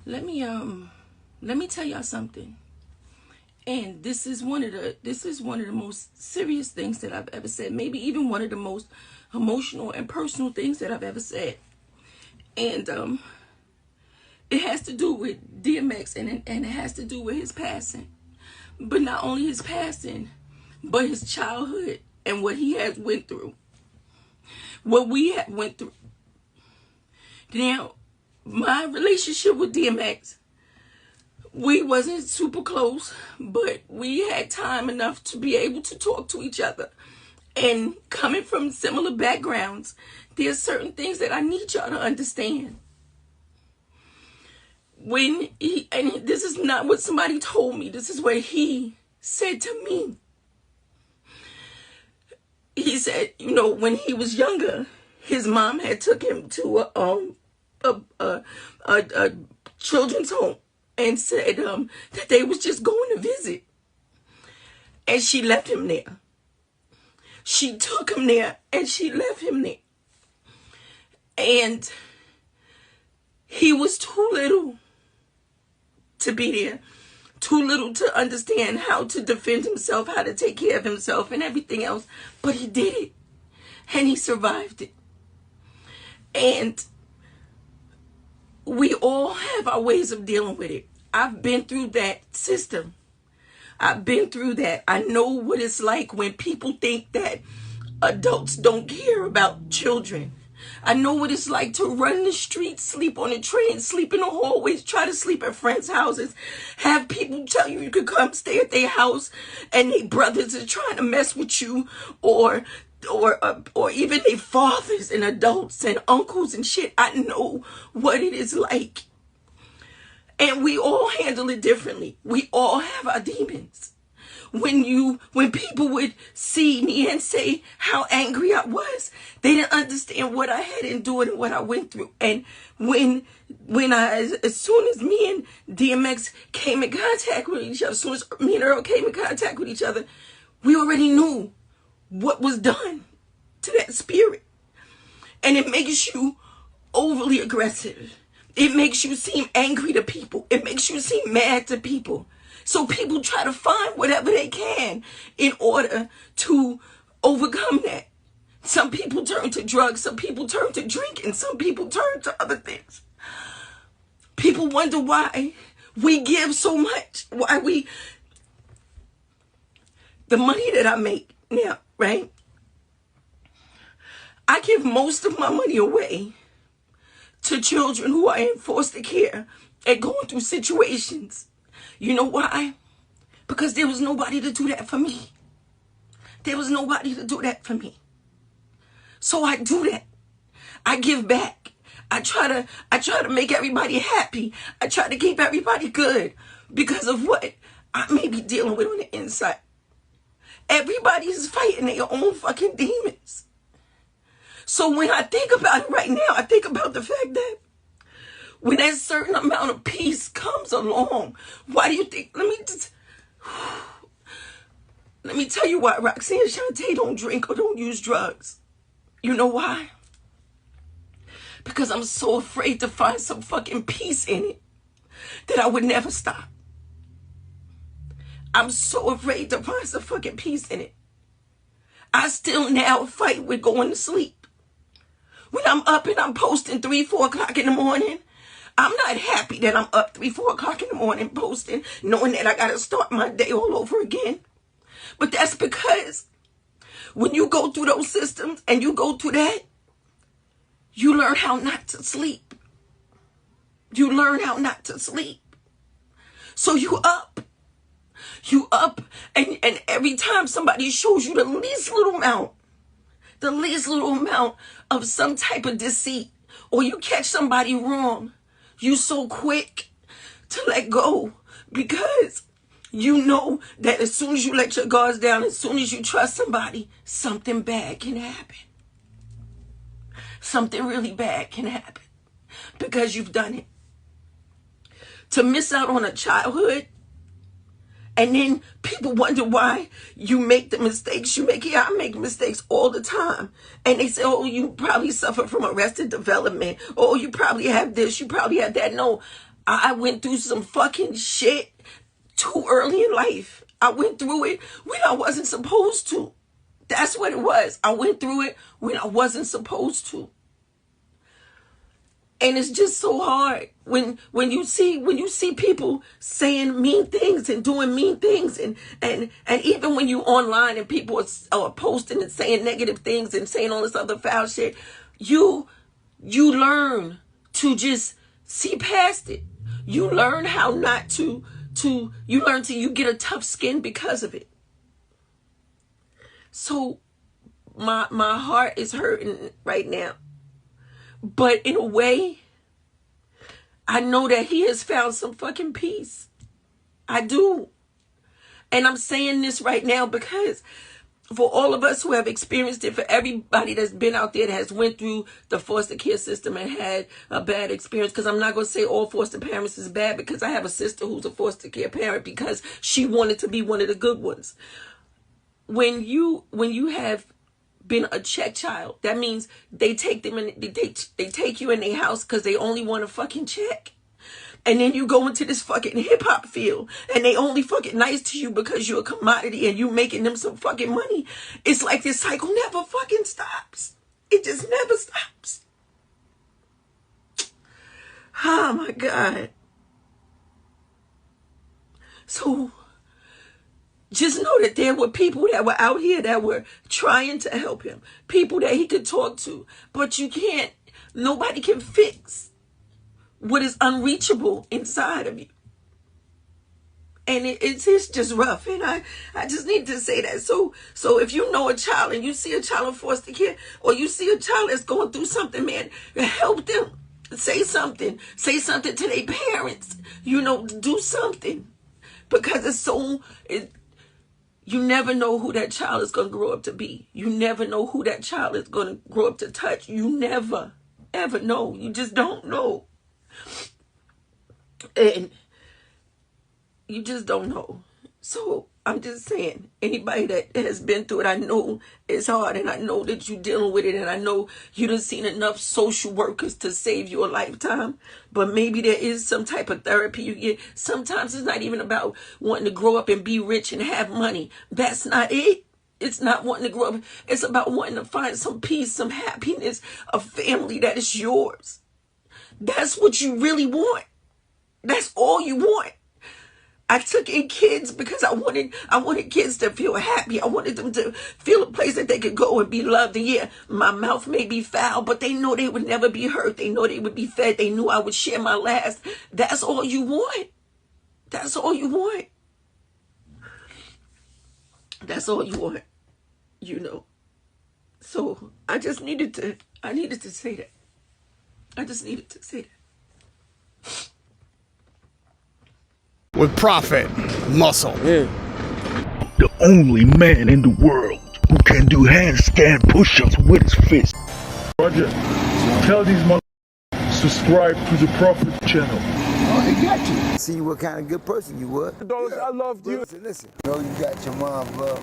let me tell y'all something. And this is one of the most serious things that I've ever said. Maybe even one of the most emotional and personal things that I've ever said. And it has to do with DMX, and it has to do with his passing. But not only his passing, but his childhood and what he has went through. What we have went through. Now, my relationship with DMX, we wasn't super close, but we had time enough to be able to talk to each other. And coming from similar backgrounds, there's certain things that I need y'all to understand. And this is not what somebody told me, this is what he said to me. He said, you know, when he was younger, his mom had took him to a children's home and said that they was just going to visit. And she left him there. She took him there and she left him there. And he was too little to be there. Too little to understand how to defend himself, how to take care of himself and everything else. But he did it. And he survived it. And we all have our ways of dealing with it. I've been through that system. I've been through that. I know what it's like when people think that adults don't care about children. I know what it's like to run the streets, sleep on the train, sleep in the hallways, try to sleep at friends' houses, have people tell you could come stay at their house and their brothers are trying to mess with you, or even their fathers and adults and uncles and shit. I know what it is like. And we all handle it differently. We all have our demons. When people would see me and say how angry I was, they didn't understand what I had endured and what I went through. And as soon as me and DMX came in contact with each other, as soon as me and Earl came in contact with each other, we already knew what was done to that spirit. And it makes you overly aggressive. It makes you seem angry to people. It makes you seem mad to people. So people try to find whatever they can in order to overcome that. Some people turn to drugs. Some people turn to drinking. Some people turn to other things. People wonder why we give so much. The money that I make now, right? I give most of my money away to children who are in foster care and going through situations. You know why? Because there was nobody to do that for me. There was nobody to do that for me. So I do that. I give back. I try to make everybody happy. I try to keep everybody good because of what I may be dealing with on the inside. Everybody's fighting their own fucking demons. So when I think about it right now, I think about the fact that when that certain amount of peace comes along, why do you think, let me tell you why Roxanne Shante don't drink or don't use drugs. You know why? Because I'm so afraid to find some fucking peace in it that I would never stop. I'm so afraid to find some fucking peace in it. I still now fight with going to sleep. When I'm up and I'm posting 3, 4 o'clock in the morning, I'm not happy that I'm up 3, 4 o'clock in the morning posting, knowing that I got to start my day all over again. But that's because when you go through those systems and you go through that, you learn how not to sleep. You learn how not to sleep. So you up. You up, and every time somebody shows you the least little amount of some type of deceit, or you catch somebody wrong, you so quick to let go because you know that as soon as you let your guards down, as soon as you trust somebody, something bad can happen. Something really bad can happen because you've done it. To miss out on a childhood And then people wonder why you make the mistakes you make. Yeah, I make mistakes all the time. And they say, oh, you probably suffer from arrested development. Oh, you probably have this, you probably have that. No, I went through some fucking shit too early in life. I went through it when I wasn't supposed to. That's what it was. I went through it when I wasn't supposed to. And it's just so hard when you see people saying mean things and doing mean things, and even when you online and people are posting and saying negative things and saying all this other foul shit, you learn to just see past it. You learn how not to you get a tough skin because of it. So my heart is hurting right now. But in a way, I know that he has found some fucking peace. I do. And I'm saying this right now because for all of us who have experienced it, for everybody that's been out there that has went through the foster care system and had a bad experience, because I'm not going to say all foster parents is bad, because I have a sister who's a foster care parent because she wanted to be one of the good ones. When you have been a check child, that means they take them and they take you in their house because they only want a fucking check. And then you go into this fucking hip hop field and they only fucking nice to you because you're a commodity and you making them some fucking money. It's like this cycle never fucking stops. It just never stops. Oh my God. So just know that there were people that were out here that were trying to help him. People that he could talk to. But you can't, nobody can fix what is unreachable inside of you. And it's just rough. And I just need to say that. So if you know a child and you see a child in foster care, or you see a child that's going through something, man, help them. Say something. Say something to their parents. Do something. Because you never know who that child is going to grow up to be. You never know who that child is going to grow up to touch. You never, ever know. You just don't know. And you just don't know. So I'm just saying, anybody that has been through it, I know it's hard, and I know that you're dealing with it, and I know you done seen enough social workers to save you a lifetime, but maybe there is some type of therapy you get. Sometimes it's not even about wanting to grow up and be rich and have money. That's not it. It's not wanting to grow up. It's about wanting to find some peace, some happiness, a family that is yours. That's what you really want. That's all you want. I took in kids because I wanted kids to feel happy. I wanted them to feel a place that they could go and be loved. And yeah, my mouth may be foul, but they know they would never be hurt. They know they would be fed. They knew I would share my last. That's all you want. That's all you want. That's all you want. So I needed to say that. I just needed to say that. With profit, muscle. Yeah. The only man in the world who can do handstand push-ups with his fist. Roger, tell these motherfuckers subscribe to the Prophet channel. Oh, they got you. See what kind of good person you were. Dollars, I loved you. Listen. Know you got your mom's love.